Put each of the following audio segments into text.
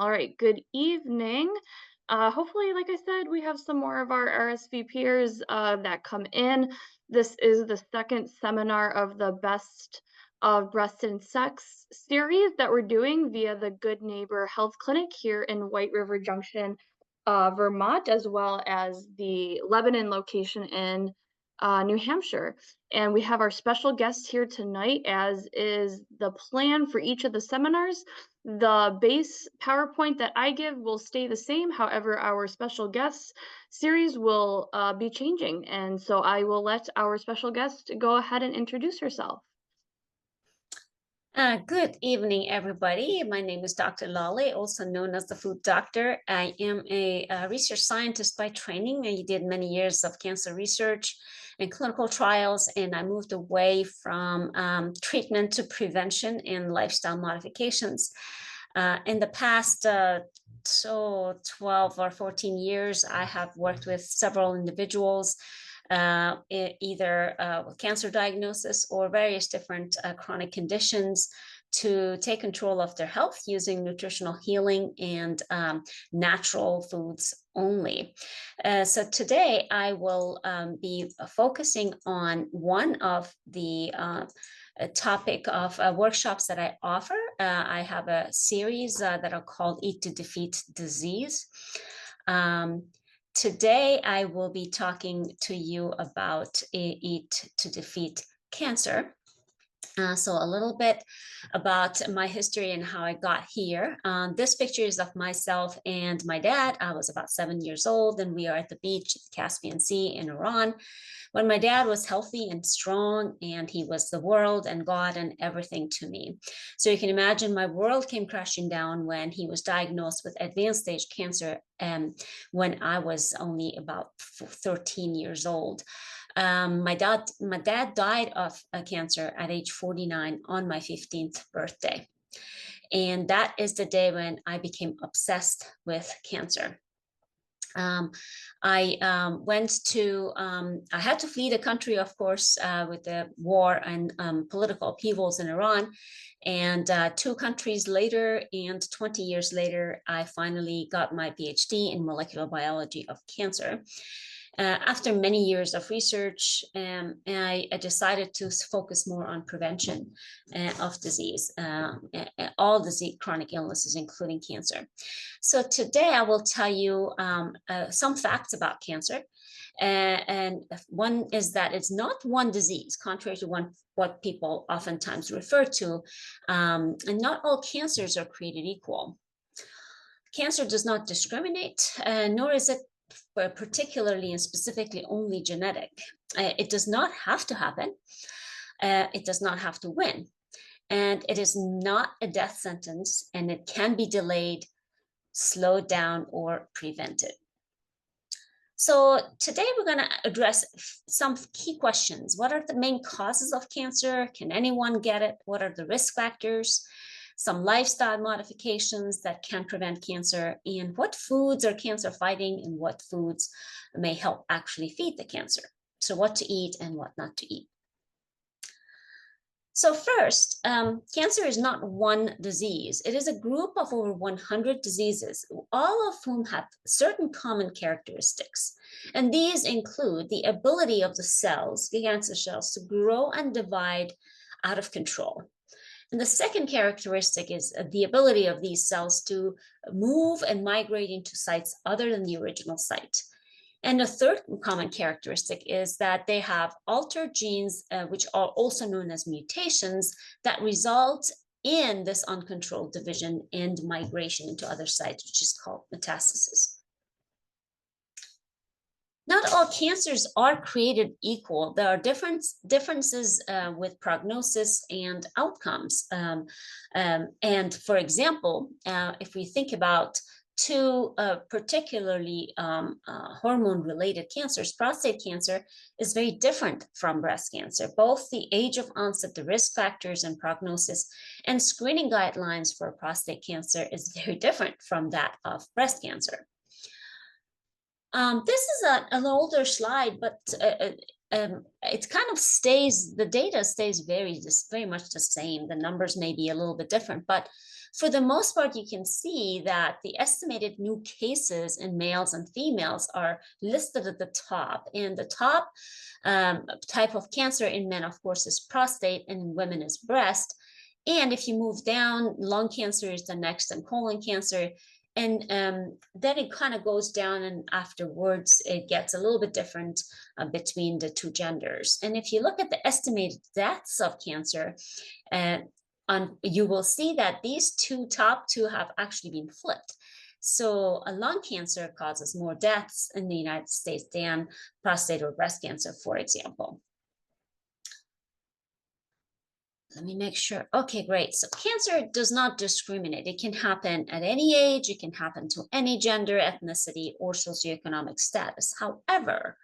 All right, good evening. Hopefully, like I said, we have some more of our RSVPers that come in. This is the second seminar of the Best of Breast and Sex series that we're doing via the Good Neighbor Health Clinic here in White River Junction, Vermont, as well as the Lebanon location in New Hampshire. And we have our special guest here tonight, as is the plan for each of the seminars. The base PowerPoint that I give will stay the same. However, our special guest series will be changing. And so I will let our special guest go ahead and introduce herself. Good evening, everybody. My name is Dr. Lale, also known as the Food Doctor. I am a research scientist by training. I did many years of cancer research and clinical trials, and I moved away from treatment to prevention and lifestyle modifications. In the past 12 or 14 years, I have worked with several individuals either with cancer diagnosis or various different chronic conditions to take control of their health using nutritional healing and natural foods only. So today I will be focusing on one of the topic of workshops that I offer. I have a series that are called Eat to Defeat Disease. Today, I will be talking to you about Eat to Defeat Cancer. So a little bit about my history and how I got here. This picture is of myself and my dad. I was about 7 years old, and we are at the beach, the Caspian Sea in Iran, when my dad was healthy and strong, and he was the world and God and everything to me. So you can imagine my world came crashing down when he was diagnosed with advanced stage cancer when I was only about 13 years old. My dad died of cancer at age 49 on my 15th birthday. And that is the day when I became obsessed with cancer. I had to flee the country, of course, with the war and political upheavals in Iran. And 2 countries later and 20 years later, I finally got my PhD in molecular biology of cancer. After many years of research, I decided to focus more on prevention of disease, all disease, chronic illnesses, including cancer. So today I will tell you some facts about cancer. And one is that it's not one disease, contrary to what people oftentimes refer to. And not all cancers are created equal. Cancer does not discriminate, nor is it particularly and specifically only genetic. It does not have to happen. It does not have to win. And it is not a death sentence, and it can be delayed, slowed down, or prevented. So today we're going to address some key questions. What are the main causes of cancer? Can anyone get it? What are the risk factors? Some lifestyle modifications that can prevent cancer, and what foods are cancer fighting and what foods may help actually feed the cancer. So what to eat and what not to eat. So first, cancer is not one disease. It is a group of over 100 diseases, all of whom have certain common characteristics. And these include the ability of the cells, the cancer cells, to grow and divide out of control. And the second characteristic is the ability of these cells to move and migrate into sites other than the original site. And the third common characteristic is that they have altered genes, which are also known as mutations, that result in this uncontrolled division and migration into other sites, which is called metastasis. Not all cancers are created equal. There are differences with prognosis and outcomes. And for example, if we think about two particularly hormone-related cancers, prostate cancer is very different from breast cancer. Both the age of onset, the risk factors and prognosis, and screening guidelines for prostate cancer is very different from that of breast cancer. This is an older slide, but it kind of stays, the data stays very much the same. The numbers may be a little bit different, but For the most part, you can see that the estimated new cases in males and females are listed at the top. And the top type of cancer in men, of course, is prostate, and in women is breast. And if you move down, lung cancer is the next, and colon cancer. And then it kind of goes down, and afterwards it gets a little bit different between the two genders. And if you look at the estimated deaths of cancer, uh, you will see that these top two have actually been flipped. So a lung cancer causes more deaths in the United States than prostate or breast cancer, for example. Let me make sure. Okay, great. So cancer does not discriminate. It can happen at any age. It can happen to any gender, ethnicity, or socioeconomic status. However,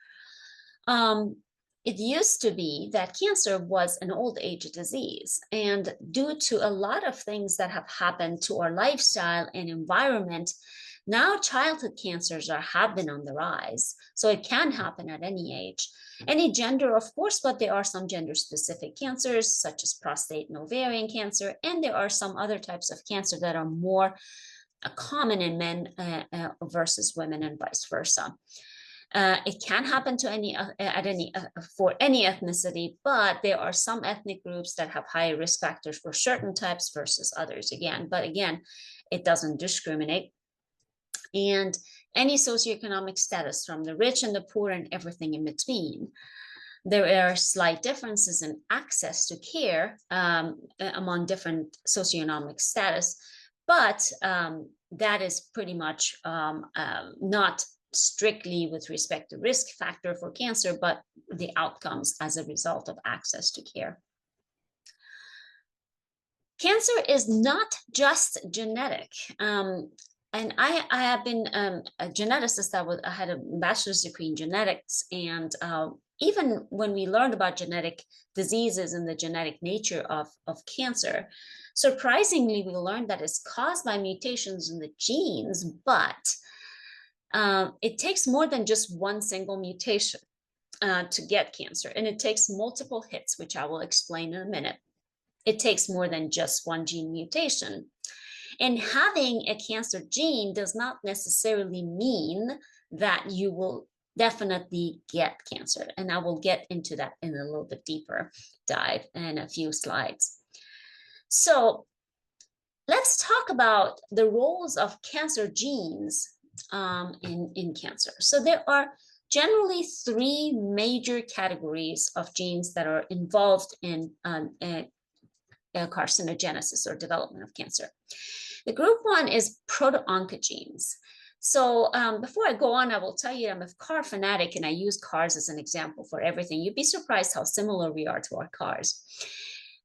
it used to be that cancer was an old age disease. And due to a lot of things that have happened to our lifestyle and environment, now childhood cancers have been on the rise. So it can happen at any age, any gender, of course, but there are some gender specific cancers such as prostate and ovarian cancer. And there are some other types of cancer that are more common in men versus women, and vice versa. It can happen to for any ethnicity, but there are some ethnic groups that have higher risk factors for certain types versus others. But again, it doesn't discriminate. And any socioeconomic status, from the rich and the poor and everything in between. There are slight differences in access to care among different socioeconomic status, but that is pretty much not strictly with respect to risk factor for cancer, but the outcomes as a result of access to care. Cancer is not just genetic. And I have been a geneticist. I had a bachelor's degree in genetics. And even when we learned about genetic diseases and the genetic nature of cancer, surprisingly, we learned that it's caused by mutations in the genes, but it takes more than just one single mutation to get cancer. And it takes multiple hits, which I will explain in a minute. It takes more than just one gene mutation. And having a cancer gene does not necessarily mean that you will definitely get cancer. And I will get into that in a little bit deeper dive in a few slides. So let's talk about the roles of cancer genes in cancer. So there are generally three major categories of genes that are involved in carcinogenesis or development of cancer. The group one is proto-oncogenes. So before I go on, I will tell you I'm a car fanatic, and I use cars as an example for everything. You'd be surprised how similar we are to our cars.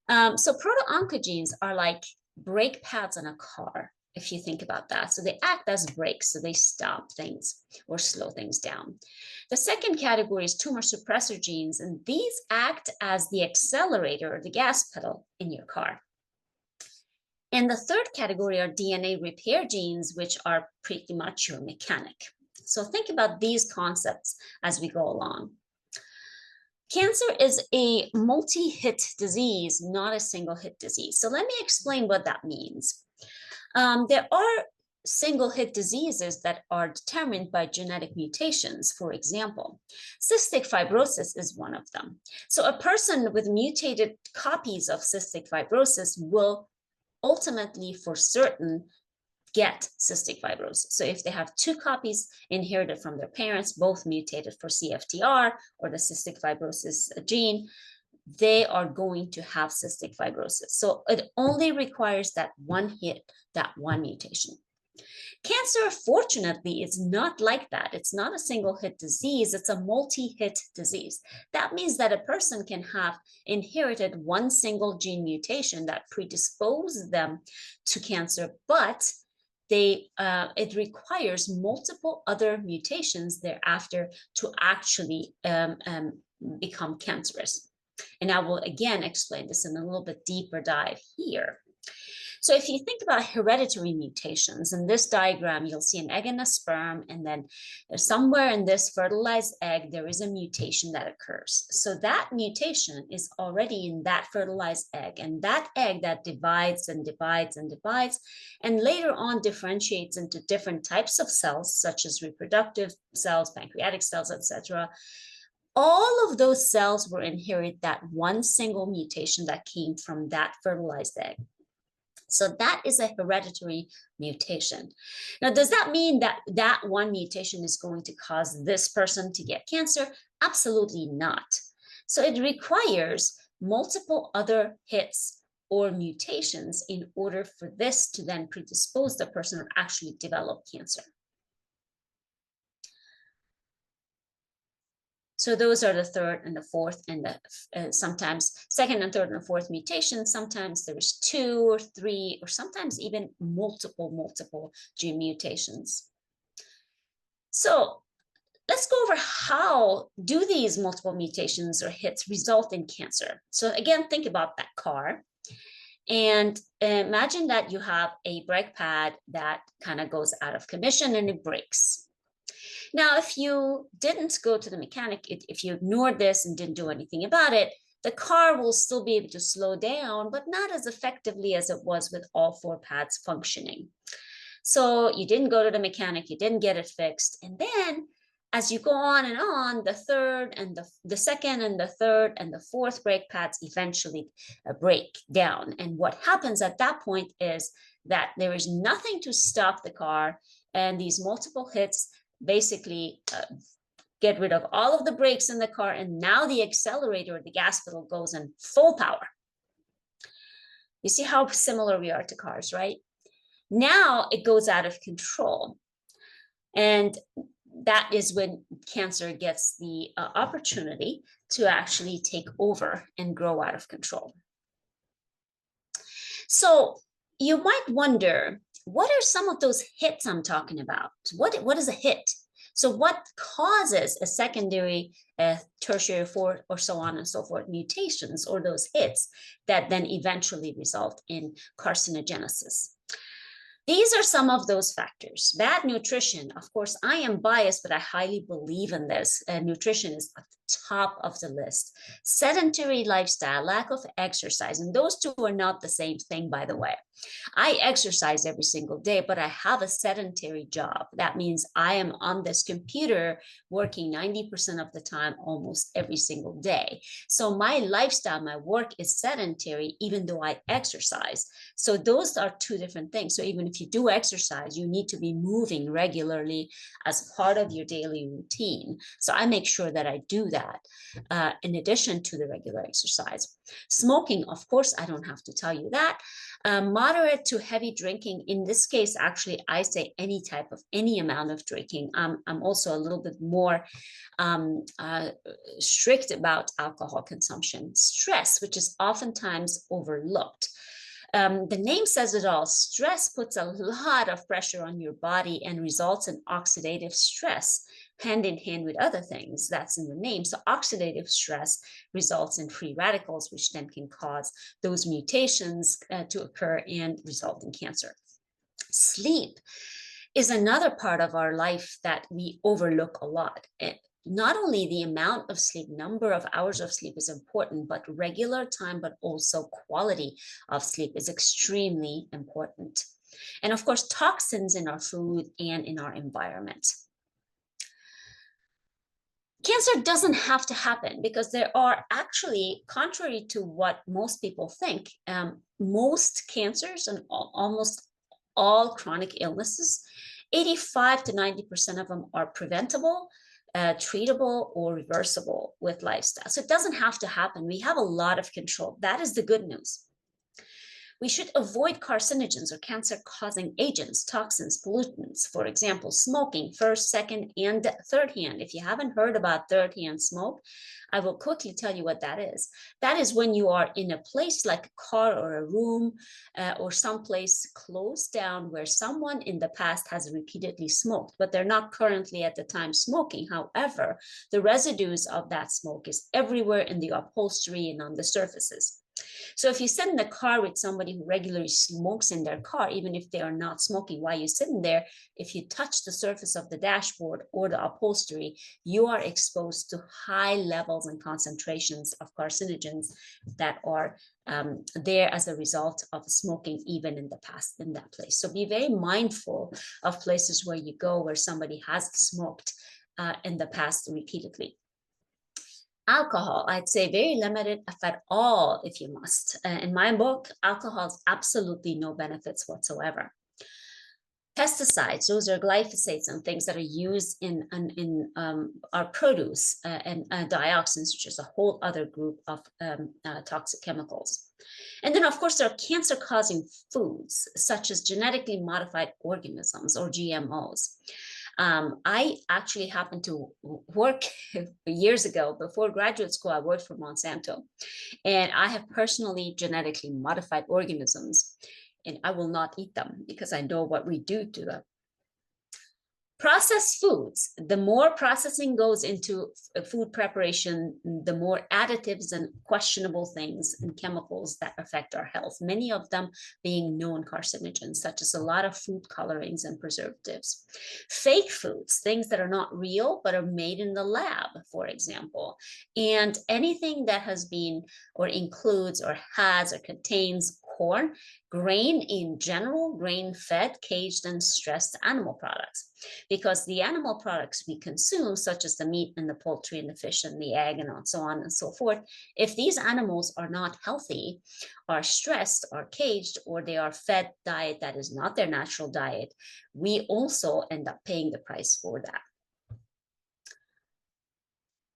So proto-oncogenes are like brake pads on a car, if you think about that. So they act as brakes, so they stop things or slow things down. The second category is tumor suppressor genes, and these act as the accelerator or the gas pedal in your car. And the third category are DNA repair genes, which are pretty much your mechanic. So think about these concepts as we go along. Cancer is a multi-hit disease, not a single-hit disease. So let me explain what that means. There are single-hit diseases that are determined by genetic mutations. For example, cystic fibrosis is one of them. So a person with mutated copies of cystic fibrosis will ultimately, for certain, get cystic fibrosis. So if they have two copies inherited from their parents, both mutated for CFTR or the cystic fibrosis gene, they are going to have cystic fibrosis. So it only requires that one hit, that one mutation. Cancer, fortunately, is not like that. It's not a single hit disease. It's a multi-hit disease. That means that a person can have inherited one single gene mutation that predisposes them to cancer, but it requires multiple other mutations thereafter to actually become cancerous. And I will again explain this in a little bit deeper dive here. So if you think about hereditary mutations, in this diagram, you'll see an egg and a sperm, and then somewhere in this fertilized egg, there is a mutation that occurs. So that mutation is already in that fertilized egg, and that egg that divides and divides and divides, and later on differentiates into different types of cells, such as reproductive cells, pancreatic cells, etc. All of those cells will inherit that one single mutation that came from that fertilized egg. So that is a hereditary mutation. Now, does that mean that that one mutation is going to cause this person to get cancer? Absolutely not. So it requires multiple other hits or mutations in order for this to then predispose the person to actually develop cancer. So those are the third and the fourth and the sometimes second and third and fourth mutations. Sometimes there's 2 or 3 or sometimes even multiple gene mutations. So let's go over how do these multiple mutations or hits result in cancer. So again, think about that car. And imagine that you have a brake pad that kind of goes out of commission and it breaks. Now, if you didn't go to the mechanic, if you ignored this and didn't do anything about it, the car will still be able to slow down, but not as effectively as it was with all 4 pads functioning. So you didn't go to the mechanic, you didn't get it fixed. And then as you go on and on, the third and the second and the third and the fourth brake pads eventually break down. And what happens at that point is that there is nothing to stop the car, and these multiple hits basically get rid of all of the brakes in the car, and now the accelerator, the gas pedal, goes in full power. You see how similar we are to cars, right? Now it goes out of control, and that is when cancer gets the opportunity to actually take over and grow out of control. So you might wonder, what are some of those hits I'm talking about? What is a hit? So what causes a secondary, tertiary, fourth, or so on and so forth mutations, or those hits that then eventually result in carcinogenesis? These are some of those factors. Bad nutrition, of course, I am biased, but I highly believe in this. Nutrition is at the top of the list. Sedentary lifestyle, lack of exercise, and those two are not the same thing, by the way. I exercise every single day, but I have a sedentary job. That means I am on this computer working 90% of the time, almost every single day. So my lifestyle, my work is sedentary, even though I exercise. So those are two different things. So even if you do exercise, you need to be moving regularly as part of your daily routine. So I make sure that I do that in addition to the regular exercise. Smoking, of course, I don't have to tell you that. Moderate to heavy drinking, in this case, actually, I say any amount of drinking. I'm also a little bit more strict about alcohol consumption. Stress, which is oftentimes overlooked. The name says it all. Stress puts a lot of pressure on your body and results in oxidative stress, hand in hand with other things that's in the name. So oxidative stress results in free radicals, which then can cause those mutations to occur and result in cancer. Sleep is another part of our life that we overlook a lot. Not only the amount of sleep, number of hours of sleep is important, but regular time, but also quality of sleep is extremely important. And of course, toxins in our food and in our environment. Cancer doesn't have to happen because there are actually, contrary to what most people think, most cancers and almost all chronic illnesses, 85 to 90% of them are preventable, treatable, or reversible with lifestyle. So it doesn't have to happen. We have a lot of control. That is the good news. We should avoid carcinogens or cancer-causing agents, toxins, pollutants. For example, smoking, first, second, and third hand. If you haven't heard about third-hand smoke, I will quickly tell you what that is. That is when you are in a place like a car or a room or someplace closed down where someone in the past has repeatedly smoked, but they're not currently at the time smoking. However, the residues of that smoke is everywhere in the upholstery and on the surfaces. So if you sit in the car with somebody who regularly smokes in their car, even if they are not smoking while you're sitting there, if you touch the surface of the dashboard or the upholstery, you are exposed to high levels and concentrations of carcinogens that are there as a result of smoking even in the past in that place. So be very mindful of places where you go where somebody has smoked in the past repeatedly. Alcohol, I'd say very limited, if at all, if you must. In my book, alcohol has absolutely no benefits whatsoever. Pesticides, those are glyphosates and things that are used in our produce, and dioxins, which is a whole other group of toxic chemicals. And then, of course, there are cancer-causing foods, such as genetically modified organisms or GMOs. I actually happened to work years ago, before graduate school, I worked for Monsanto, and I have personally genetically modified organisms, and I will not eat them because I know what we do to them. Processed foods, the more processing goes into food preparation, the more additives and questionable things and chemicals that affect our health, many of them being known carcinogens, such as a lot of food colorings and preservatives. Fake foods, things that are not real but are made in the lab, for example, and anything that has been or includes or has or contains corn, grain in general, grain-fed, caged, and stressed animal products. Because the animal products we consume, such as the meat and the poultry and the fish and the egg and so on and so forth, if these animals are not healthy, are stressed, are caged, or they are fed diet that is not their natural diet, we also end up paying the price for that.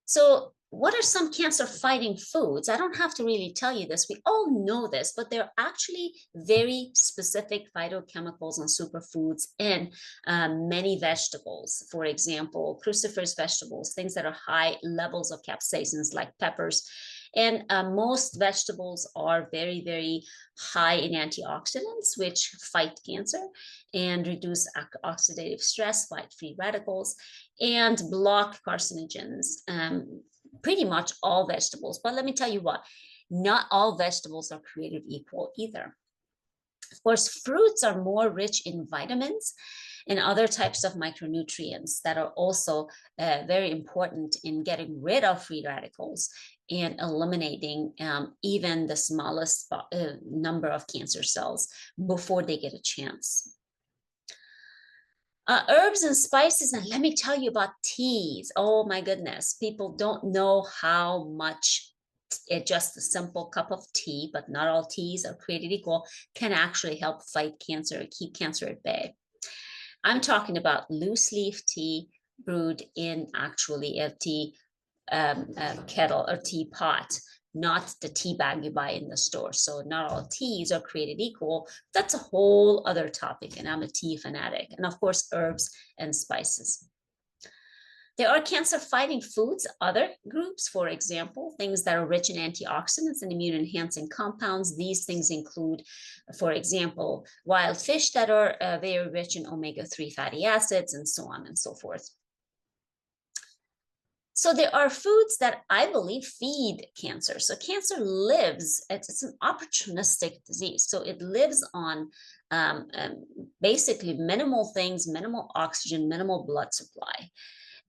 So what are some cancer-fighting foods? I don't have to really tell you this. We all know this, but there are actually very specific phytochemicals and superfoods in many vegetables. For example, cruciferous vegetables, things that are high levels of capsaicins, like peppers. And most vegetables are very, very high in antioxidants, which fight cancer and reduce oxidative stress, fight free radicals, and block carcinogens. Pretty much all vegetables. But let me tell you what, not all vegetables are created equal either. Of course, fruits are more rich in vitamins and other types of micronutrients that are also very important in getting rid of free radicals and eliminating even the smallest number of cancer cells before they get a chance. Herbs and spices, and let me tell you about teas. Oh my goodness, people don't know how much just a simple cup of tea, but not all teas are created equal, can actually help fight cancer, keep cancer at bay. I'm talking about loose leaf tea brewed in actually a tea kettle or teapot, not the tea bag you buy in the store. So not all teas are created equal. That's a whole other topic, and I'm a tea fanatic. And of course, herbs and spices. There are cancer-fighting foods, other groups, for example, things that are rich in antioxidants and immune-enhancing compounds. These things include, for example, wild fish that are very rich in omega-3 fatty acids, and so on and so forth. So there are foods that I believe feed cancer. So cancer lives, it's an opportunistic disease. So it lives on basically minimal things, minimal oxygen, minimal blood supply.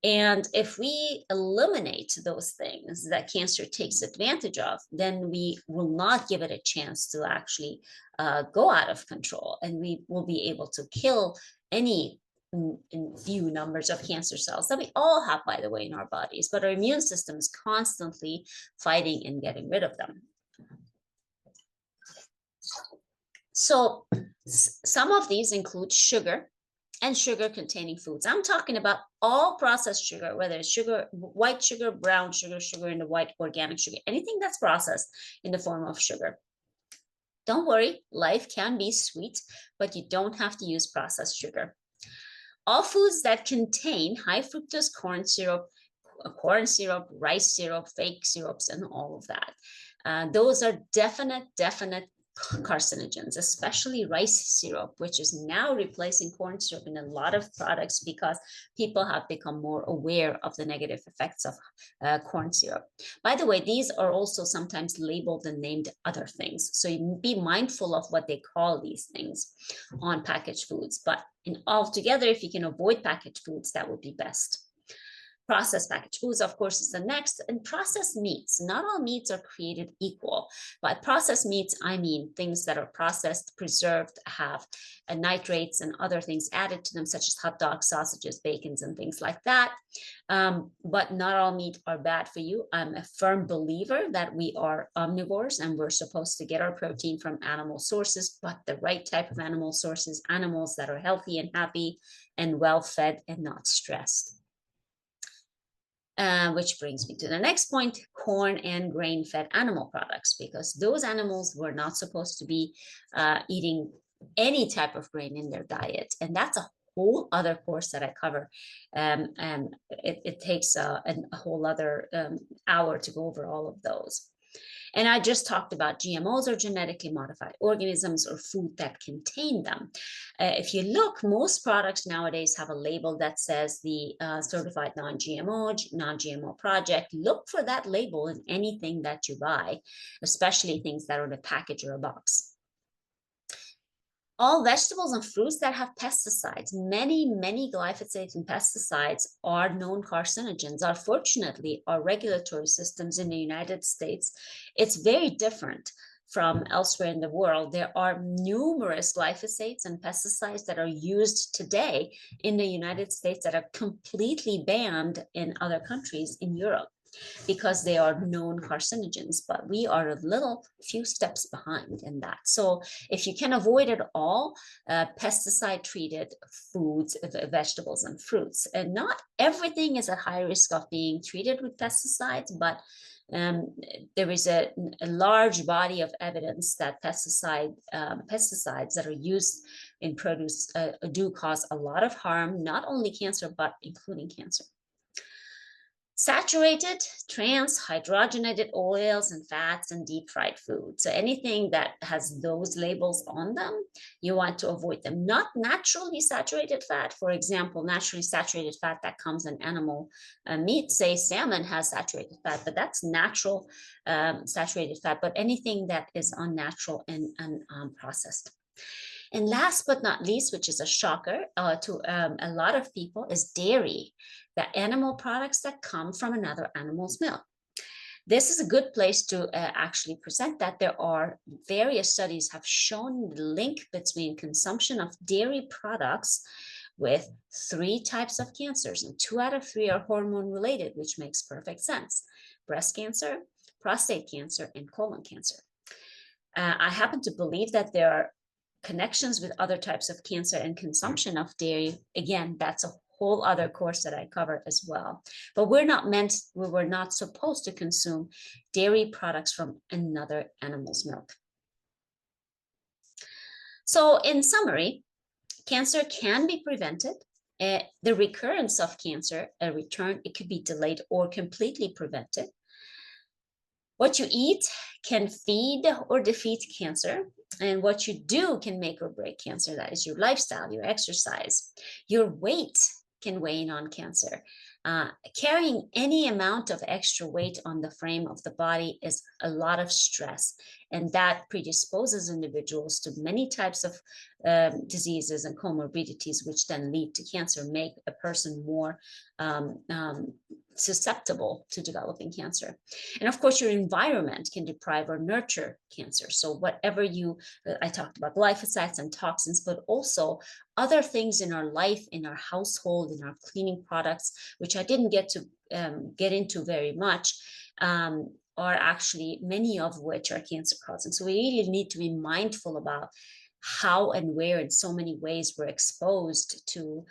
And if we eliminate those things that cancer takes advantage of, then we will not give it a chance to actually go out of control. And we will be able to kill any in few numbers of cancer cells that we all have, by the way, in our bodies, but our immune system is constantly fighting and getting rid of them. So some of these include sugar and sugar-containing foods. I'm talking about all processed sugar, whether it's sugar, white sugar, brown sugar, sugar in the white, organic sugar, anything that's processed in the form of sugar. Don't worry, life can be sweet, but you don't have to use processed sugar. All foods that contain high fructose corn syrup, rice syrup, fake syrups, and all of that. Those are definite carcinogens, especially rice syrup, which is now replacing corn syrup in a lot of products because people have become more aware of the negative effects of corn syrup. By the way, these are also sometimes labeled and named other things. So you be mindful of what they call these things on packaged foods. But in altogether, if you can avoid packaged foods, that would be best. Processed packaged foods, of course, is the next. And processed meats. Not all meats are created equal. By processed meats, I mean things that are processed, preserved, have nitrates and other things added to them, such as hot dogs, sausages, bacons, and things like that. But not all meat are bad for you. I'm a firm believer that we are omnivores and we're supposed to get our protein from animal sources, but the right type of animal sources, animals that are healthy and happy and well fed and not stressed. Which brings me to the next point, corn and grain-fed animal products, because those animals were not supposed to be eating any type of grain in their diet. And that's a whole other course that I cover. And it takes a whole other hour to go over all of those. And I just talked about GMOs, or genetically modified organisms, or food that contain them. If you look, most products nowadays have a label that says the certified non-GMO project. Look for that label in anything that you buy, especially things that are in a package or a box. All vegetables and fruits that have pesticides, many glyphosates and pesticides are known carcinogens. Unfortunately, our regulatory systems in the United States, it's very different from elsewhere in the world. There are numerous glyphosates and pesticides that are used today in the United States that are completely banned in other countries in Europe, because they are known carcinogens, but we are a few steps behind in that. So if you can avoid it all, pesticide treated foods, vegetables and fruits, and not everything is at high risk of being treated with pesticides, but there is a large body of evidence that pesticides that are used in produce do cause a lot of harm, not only cancer, but including cancer. Saturated, trans, hydrogenated oils and fats and deep fried food. So anything that has those labels on them, you want to avoid them. Not naturally saturated fat. For example, naturally saturated fat that comes in animal meat, say salmon has saturated fat, but that's natural saturated fat. But anything that is unnatural and processed. And last but not least, which is a shocker to a lot of people, is dairy, the animal products that come from another animal's milk. This is a good place to actually present that. There are various studies have shown the link between consumption of dairy products with 3 types of cancers, and 2 out of 3 are hormone related, which makes perfect sense: breast cancer, prostate cancer, and colon cancer. I happen to believe that there are connections with other types of cancer and consumption of dairy. Again, that's a whole other course that I cover as well. But we were not supposed to consume dairy products from another animal's milk. So in summary, cancer can be prevented. The recurrence of cancer, it could be delayed or completely prevented. What you eat can feed or defeat cancer, and what you do can make or break cancer. That is your lifestyle, your exercise. Your weight can weigh in on cancer. Carrying any amount of extra weight on the frame of the body is a lot of stress, and that predisposes individuals to many types of diseases and comorbidities, which then lead to cancer, make a person more susceptible to developing cancer. And of course, your environment can deprive or nurture cancer. So whatever I talked about glyphosates and toxins, but also other things in our life, in our household, in our cleaning products, which I didn't get to get into very much, are actually many of which are cancer causing. So we really need to be mindful about how and where in so many ways we're exposed to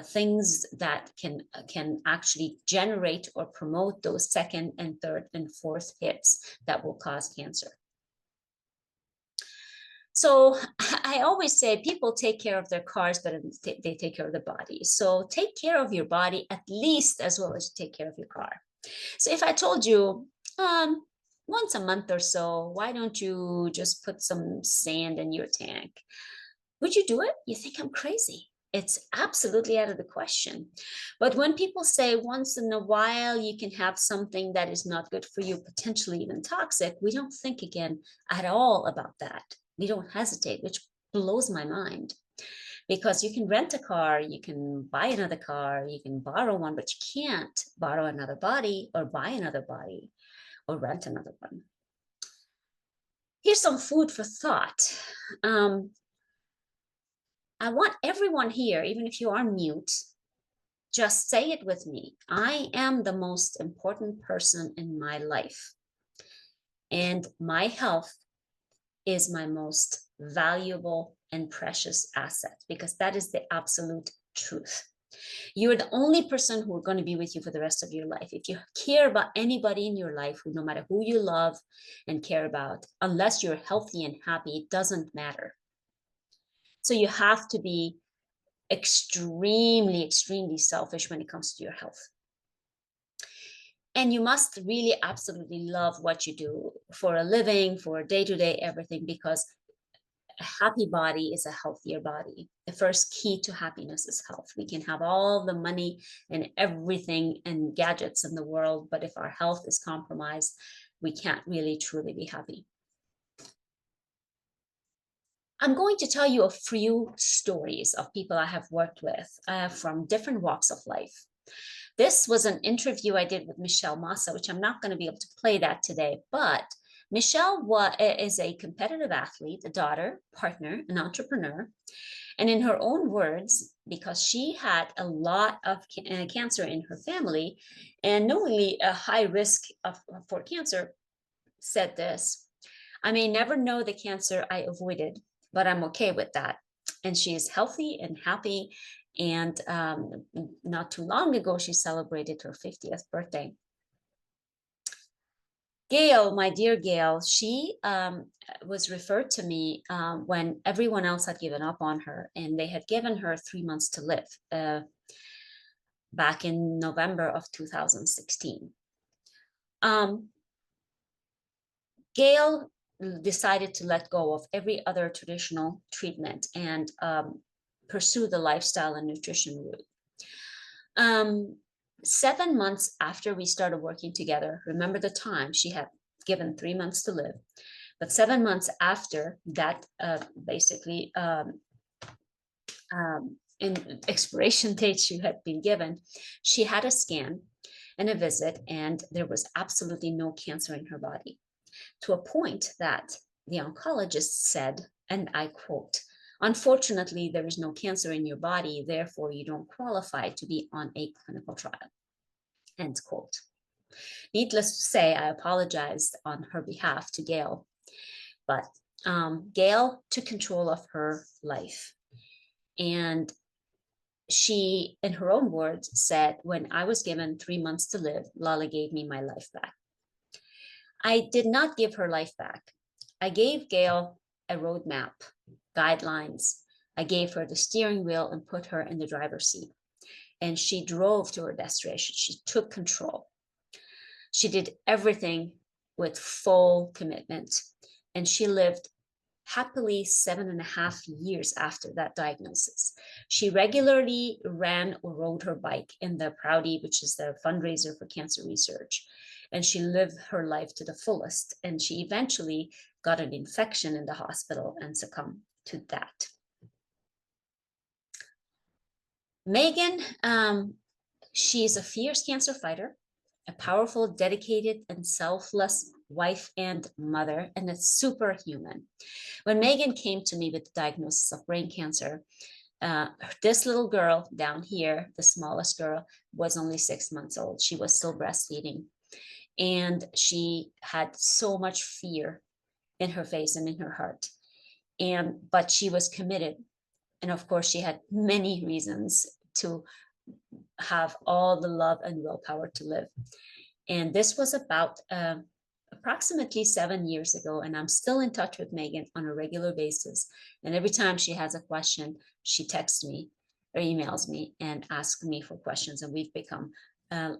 things that can actually generate or promote those second and third and fourth hits that will cause cancer. So I always say people take care of their cars, but they take care of their body. So take care of your body at least as well as take care of your car. So if I told you, once a month or so, why don't you just put some sand in your tank? Would you do it? You think I'm crazy. It's absolutely out of the question. But when people say once in a while you can have something that is not good for you, potentially even toxic, we don't think again at all about that. We don't hesitate, which blows my mind. Because you can rent a car, you can buy another car, you can borrow one, but you can't borrow another body or buy another body or rent another one. Here's some food for thought. I want everyone here, even if you are mute, just say it with me. I am the most important person in my life, and my health is my most valuable and precious asset, because that is the absolute truth. You're the only person who are going to be with you for the rest of your life. If you care about anybody in your life, no matter who you love and care about, unless you're healthy and happy, it doesn't matter. So you have to be extremely, extremely selfish when it comes to your health. And you must really absolutely love what you do for a living, for day-to-day everything, because a happy body is a healthier body. The first key to happiness is health. We can have all the money and everything and gadgets in the world, but if our health is compromised, we can't really truly be happy. I'm going to tell you a few stories of people I have worked with from different walks of life. This was an interview I did with Michelle Massa, which I'm not going to be able to play that today, but Michelle is a competitive athlete, a daughter, partner, an entrepreneur. And in her own words, because she had a lot of cancer in her family and knowingly a high risk for cancer, said this: I may never know the cancer I avoided, but I'm okay with that. And she is healthy and happy. And not too long ago, she celebrated her 50th birthday. Gail, my dear Gail, she was referred to me when everyone else had given up on her, and they had given her 3 months to live back in November of 2016. Gail decided to let go of every other traditional treatment and pursue the lifestyle and nutrition route. 7 months after we started working together, remember the time, she had given 3 months to live, but 7 months after that, basically in expiration date she had been given, she had a scan and a visit, and there was absolutely no cancer in her body, to a point that the oncologist said, and I quote, "Unfortunately, there is no cancer in your body, therefore you don't qualify to be on a clinical trial." End quote. Needless to say, I apologized on her behalf to Gail, but Gail took control of her life. And she, in her own words, said, "When I was given 3 months to live, Lala gave me my life back." I did not give her life back. I gave Gail a roadmap, guidelines. I gave her the steering wheel and put her in the driver's seat. And she drove to her destination. She took control. She did everything with full commitment. And she lived happily 7.5 years after that diagnosis. She regularly ran or rode her bike in the Proudy, which is the fundraiser for cancer research. And she lived her life to the fullest. And she eventually got an infection in the hospital and succumbed to that. Megan, she's a fierce cancer fighter, a powerful, dedicated, and selfless wife and mother, and a superhuman. When Megan came to me with the diagnosis of brain cancer, this little girl down here, the smallest girl, was only 6 months old. She was still breastfeeding. And she had so much fear in her face and in her heart. But she was committed. And of course, she had many reasons to have all the love and willpower to live. And this was about approximately 7 years ago. And I'm still in touch with Megan on a regular basis. And every time she has a question, she texts me or emails me and asks me for questions. And we've become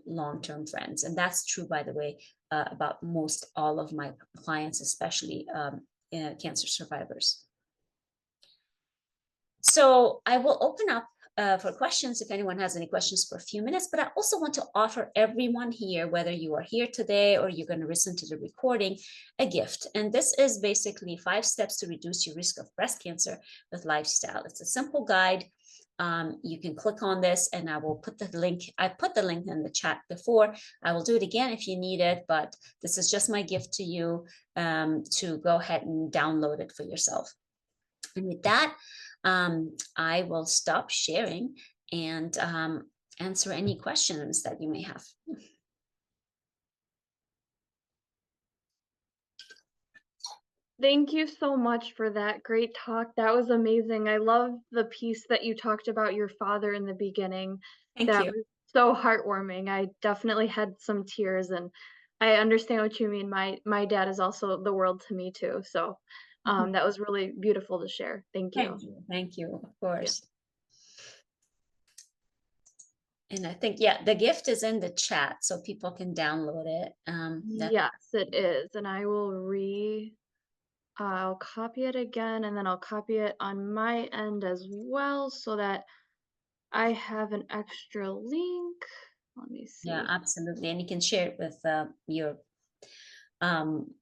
long-term friends. And that's true, by the way, about most all of my clients, especially cancer survivors. So I will open up for questions if anyone has any questions for a few minutes, but I also want to offer everyone here, whether you are here today or you're going to listen to the recording, a gift. And this is basically 5 steps to reduce your risk of breast cancer with lifestyle. It's a simple guide. You can click on this and I will put the link. I put the link in the chat before. I will do it again if you need it, but this is just my gift to you to go ahead and download it for yourself. And with that, I will stop sharing and answer any questions that you may have. Thank you so much for that great talk. That was amazing. I love the piece that you talked about your father in the beginning. Thank That you. was so heartwarming. I definitely had some tears, and I understand what you mean. My dad is also the world to me too. So that was really beautiful to share. Thank you. Thank you. Thank you, of Yeah. course. And I think, yeah, the gift is in the chat so people can download it. Yes, it is. And I'll copy it again, and then I'll copy it on my end as well so that I have an extra link. Let me Yeah, see. absolutely. And you can share it with your um,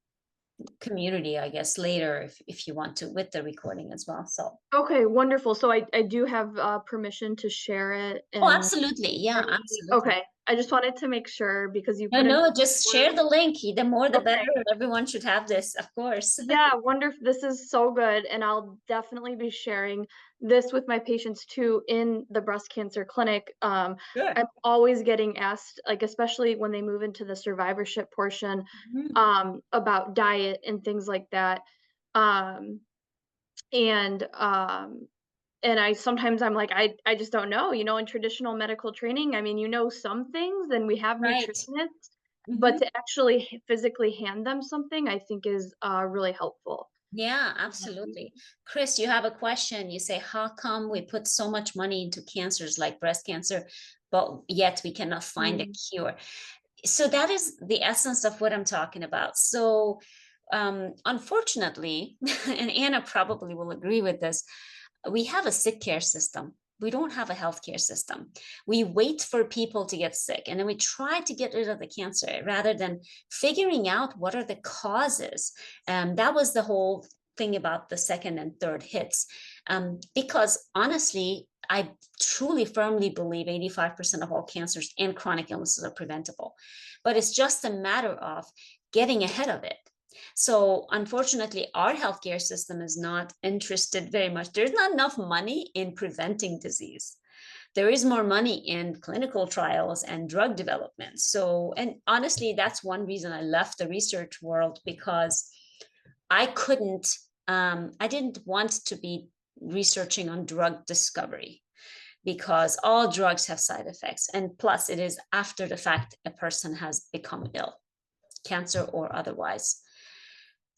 community, I guess, later if you want to, with the recording as well. So, Okay, wonderful. So I do have permission to share it oh, in absolutely. Yeah, any. absolutely. Okay, I just wanted to make sure because you No, put in no, just work. share the link. The more, the better. Okay. Everyone should have this, of course. Yeah, wonderful. This is so good. And I'll definitely be sharing this with my patients too in the breast cancer clinic. Sure. I'm always getting asked, like, especially when they move into the survivorship portion, Mhm. about diet and things like that. Um, and I sometimes I'm like, I just don't know, in traditional medical training, I mean, some things and we have Right. nutritionists, but Mhm. to actually physically hand them something, I think is really helpful. Yeah, Um, absolutely. Chris, you have a question. You say, how come we put so much money into cancers like breast cancer, but yet we cannot find a mm, cure? So that is the essence of what I'm talking about. So unfortunately, and Anna probably will agree with this, we have a sick care system. We don't have a healthcare system. We wait for people to get sick and then we try to get rid of the cancer rather than figuring out what are the causes. That was the whole thing about the second and third hits. Because honestly, I truly firmly believe 85% of all cancers and chronic illnesses are preventable, but it's just a matter of getting ahead of it. So unfortunately, our healthcare system is not interested very much. There's not enough money in preventing disease. There is more money in clinical trials and drug development. So, and honestly, that's one reason I left the research world because I couldn't, I didn't want to be researching on drug discovery because all drugs have side effects. And plus, it is after the fact a person has become ill, cancer or otherwise.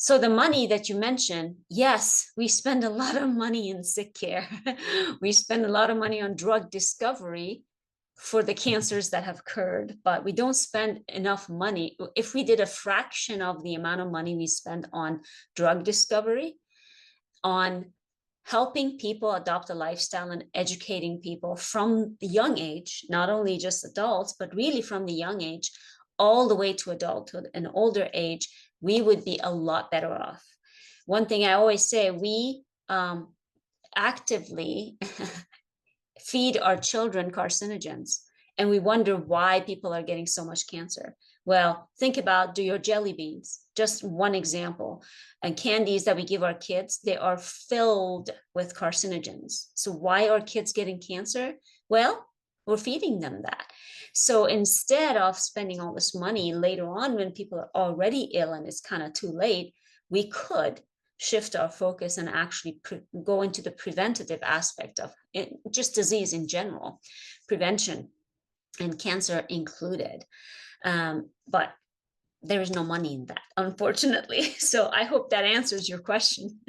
So the money that you mentioned, yes, we spend a lot of money in sick care. We spend a lot of money on drug discovery for the cancers that have occurred, but we don't spend enough money. If we did a fraction of the amount of money we spend on drug discovery, on helping people adopt a lifestyle and educating people from the young age, not only just adults, but really from the young age all the way to adulthood and older age, we would be a lot better off. One thing I always say, we actively feed our children carcinogens and we wonder why people are getting so much cancer. Well, think about do your jelly beans, just one example. And candies that we give our kids, they are filled with carcinogens. So why are kids getting cancer? Well, we're feeding them that. So instead of spending all this money later on when people are already ill and it's kind of too late, we could shift our focus and actually go into the preventative aspect of it, just disease in general, prevention and cancer included. But there is no money in that, unfortunately. So I hope that answers your question.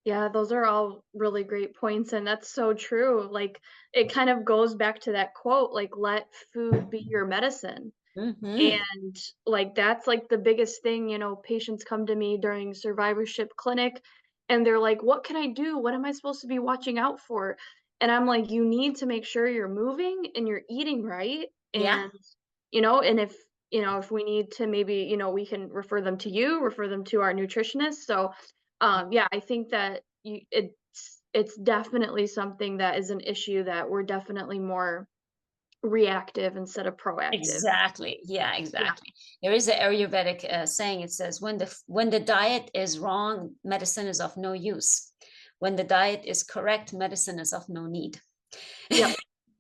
yeah, those are all really great points, and that's so true. Like, it kind of goes back to that quote, like, let food be your medicine. Mhm. And like that's like the biggest thing, patients come to me during survivorship clinic and they're like, "What can I do? What am I supposed to be watching out for?" And I'm like, "You need to make sure you're moving and you're eating right." Yeah, And if we need to maybe, we can refer them to you, refer them to our nutritionist. So yeah, I think that it's definitely something that is an issue that we're definitely more reactive instead of proactive. exactly. Yeah, Yeah. exactly. There is an Ayurvedic saying. It says, when the diet is wrong, medicine is of no use. When the diet is correct, medicine is of no need. Yep.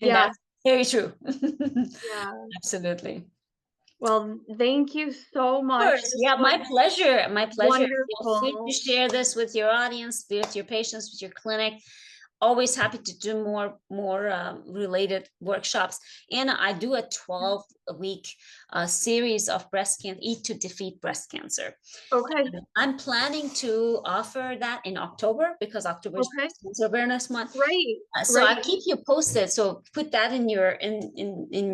And Yeah. that's very true. Yeah. Absolutely. Well, thank you so Of much. course. This Yeah, was my pleasure. My pleasure. Feel free to wonderful. share this with your audience, with your patients, with your clinic. Always happy to do more related workshops. And I do a 12-week series of breast cancer, Eat to Defeat Breast Cancer. Okay. I'm planning to offer that in October because October is Okay. Breast Cancer Awareness Month. Right. So I'll Right. keep you posted. So put that in your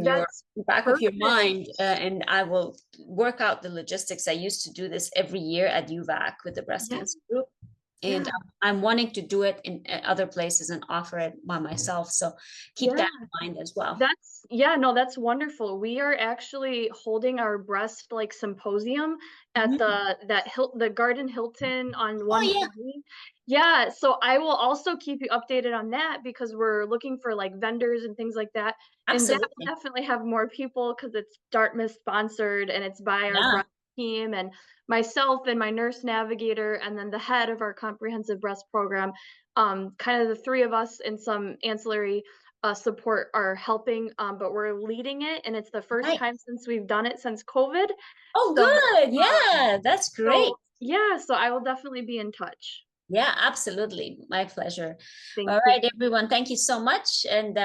That's back of your perfect. mind, and I will work out the logistics. I used to do this every year at UVAC with the breast Yeah. cancer group, and Yeah. I'm wanting to do it in other places and offer it by myself. So keep Yeah. that in mind as well. Yeah, no, that's wonderful. We are actually holding our breast like symposium at Mhm. the Garden Hilton on Oh yeah, 120. Yeah, so I will also keep you updated on that because we're looking for like vendors and things like that. And that will absolutely. definitely have more people because it's Dartmouth sponsored and it's by our Yeah, breast team and myself and my nurse navigator and then the head of our comprehensive breast program. Kind of the three of us and some ancillary support are helping, but we're leading it, and it's the first right. time since we've done it since COVID. Oh, So, good. Yeah, that's great. yeah, so I will definitely be in touch. Yeah, absolutely. My pleasure. Thank All you. right, everyone. Thank you so much. And